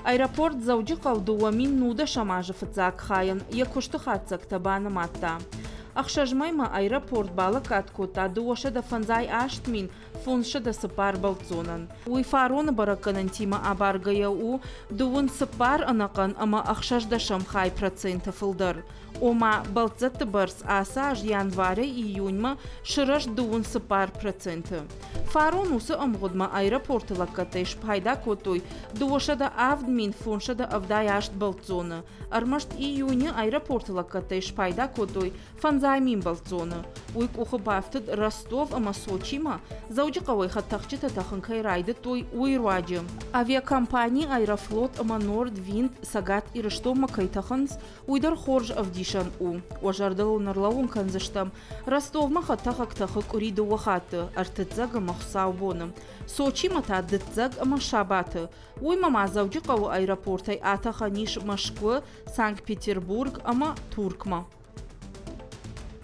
Аэропорт Дзæуджыхъæу дуамин нуда шамажы фыццаг хайæн, якушты хатдзæгтæ банымадта. Ахшажмæймæ аэропорт балæггад кодта дуашада фанзай аштмин фуншада сыпар бәлццонын. Уй фароны бәрәггәнәнтимæ абаргæйæ дуын сыпар анакан ама ахшажда шамхай проценты фылдәр. Ома бәлццәтты бәрц асаж январәй июнмæ шыраш дуын сыпар проценты. Фарон усы æмгъуыдмæ аэропорты ләггәдтәй спайда кодтой дуашада авдмин фуншада авдай ашт бәлццоны. Æрмæст июны аэропорты ләггәдтәй спайда кодтой фанзаймин бәлццоны. Уй кухы бафтыд Ростов ама Сочимæ Дзæуджыхъæуәй хаттахчыта тахынкай райды той уйруаджы. Авиакомпани Аэрофлот ама Нордвинд Цæгат Ирыстонмæ кайтахынс уйдар хорж авдишан у. Уажардыл нарлауын канзыштам. Ростовмæ хаттахактахык уриды уахаты, артыццаг ама хсаубоны. Сочимæ таддыццаг ама шабаты. Уй мама Дзæуджыхъæуәй аэропортай атаханиш Москвы, Санкт-Петербург ама Туркмæ.